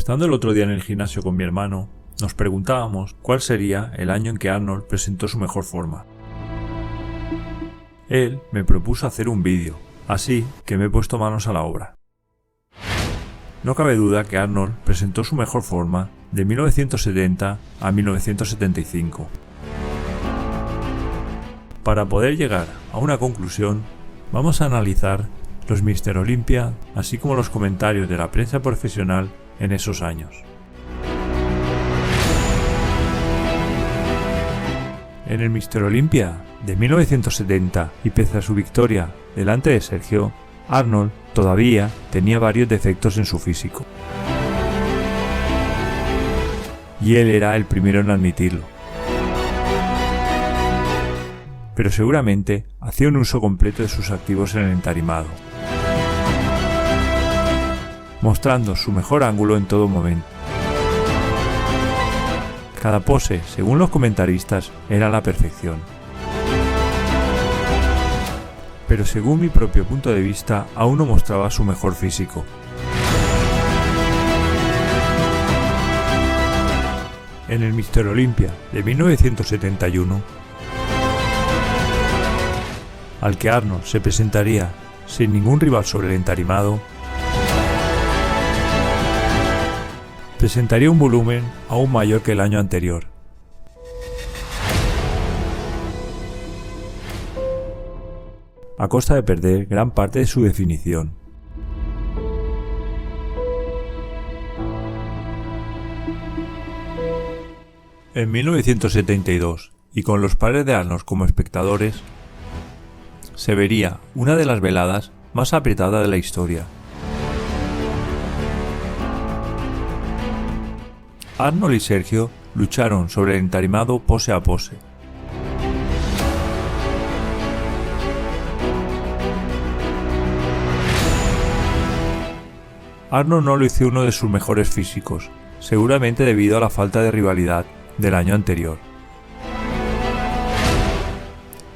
Estando el otro día en el gimnasio con mi hermano, nos preguntábamos cuál sería el año en que Arnold presentó su mejor forma. Él me propuso hacer un vídeo, así que me he puesto manos a la obra. No cabe duda que Arnold presentó su mejor forma de 1970 a 1975. Para poder llegar a una conclusión, vamos a analizar los Mr. Olympia, así como los comentarios de la prensa profesional en esos años. En el Mr. Olympia de 1970, y pese a su victoria delante de Sergio, Arnold todavía tenía varios defectos en su físico. Y él era el primero en admitirlo. Pero seguramente hacía un uso completo de sus activos en el entarimado, mostrando su mejor ángulo en todo momento. Cada pose, según los comentaristas, era la perfección. Pero según mi propio punto de vista, aún no mostraba su mejor físico. En el Mr. Olympia de 1971, al que Arnold se presentaría sin ningún rival sobre el entarimado, presentaría un volumen aún mayor que el año anterior. A costa de perder gran parte de su definición. En 1972, y con los padres de Arnold como espectadores, se vería una de las veladas más apretadas de la historia. Arnold y Sergio lucharon sobre el entarimado pose a pose. Arnold no lució uno de sus mejores físicos, seguramente debido a la falta de rivalidad del año anterior.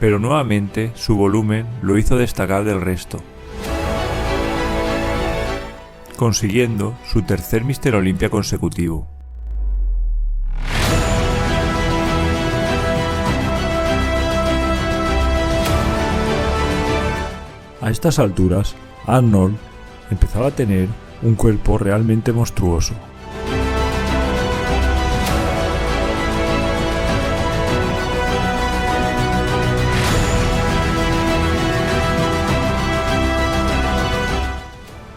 Pero nuevamente su volumen lo hizo destacar del resto, consiguiendo su tercer Mr. Olympia consecutivo. A estas alturas, Arnold empezaba a tener un cuerpo realmente monstruoso.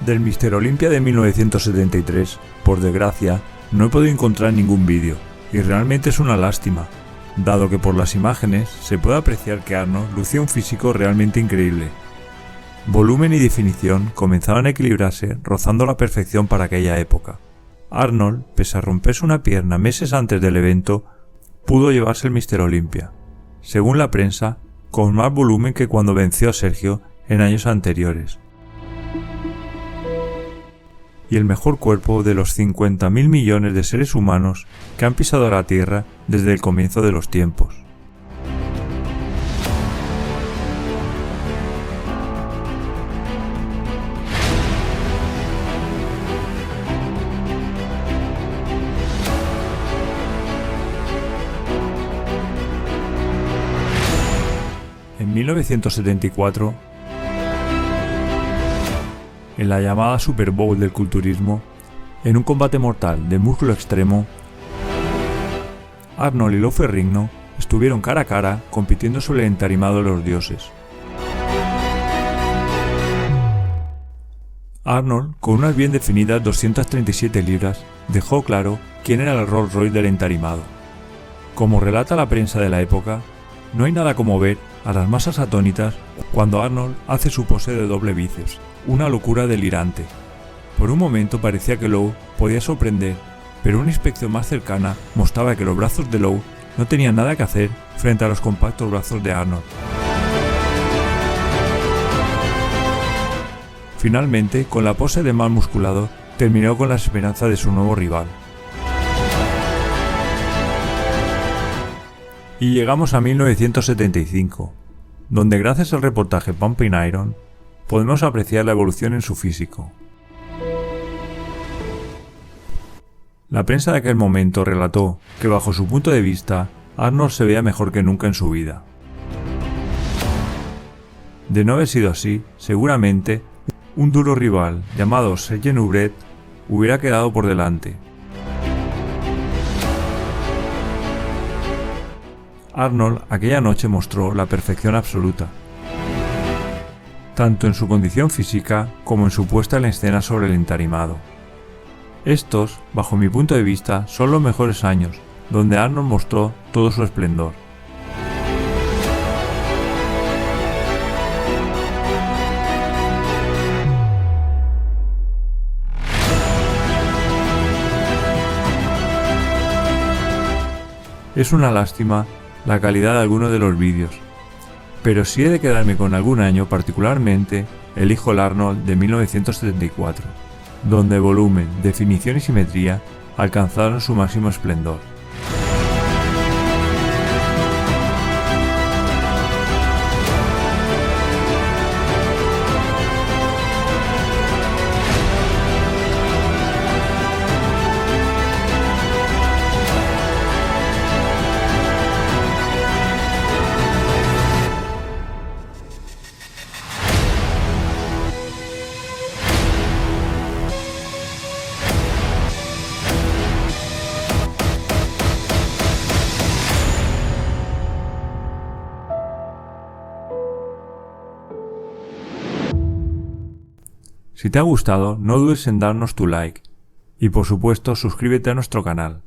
Del Mr. Olympia de 1973, por desgracia, no he podido encontrar ningún vídeo, y realmente es una lástima, dado que por las imágenes se puede apreciar que Arnold lucía un físico realmente increíble. Volumen y definición comenzaban a equilibrarse, rozando la perfección para aquella época. Arnold, pese a romperse una pierna meses antes del evento, pudo llevarse el Mr. Olympia, según la prensa, con más volumen que cuando venció a Sergio en años anteriores. Y el mejor cuerpo de los 50.000 millones de seres humanos que han pisado la Tierra desde el comienzo de los tiempos. En 1974, en la llamada Super Bowl del culturismo, en un combate mortal de músculo extremo, Arnold y Lou Ferrigno estuvieron cara a cara compitiendo sobre el entarimado de los dioses. Arnold, con unas bien definidas 237 libras, dejó claro quién era el Rolls Royce del entarimado. Como relata la prensa de la época, no hay nada como ver a las masas atónitas cuando Arnold hace su pose de doble bíceps, una locura delirante. Por un momento parecía que Lou podía sorprender, pero una inspección más cercana mostraba que los brazos de Lou no tenían nada que hacer frente a los compactos brazos de Arnold. Finalmente, con la pose de más musculado, terminó con la esperanza de su nuevo rival. Y llegamos a 1975, donde gracias al reportaje Pumping Iron podemos apreciar la evolución en su físico. La prensa de aquel momento relató que bajo su punto de vista, Arnold se veía mejor que nunca en su vida. De no haber sido así, seguramente un duro rival llamado Serge Nubret hubiera quedado por delante. Arnold aquella noche mostró la perfección absoluta, tanto en su condición física como en su puesta en escena sobre el entarimado. Estos, bajo mi punto de vista, son los mejores años, donde Arnold mostró todo su esplendor. Es una lástima la calidad de algunos de los vídeos, pero si he de quedarme con algún año particularmente, elijo el Arnold de 1974, donde volumen, definición y simetría alcanzaron su máximo esplendor. Si te ha gustado, no dudes en darnos tu like y por supuesto suscríbete a nuestro canal.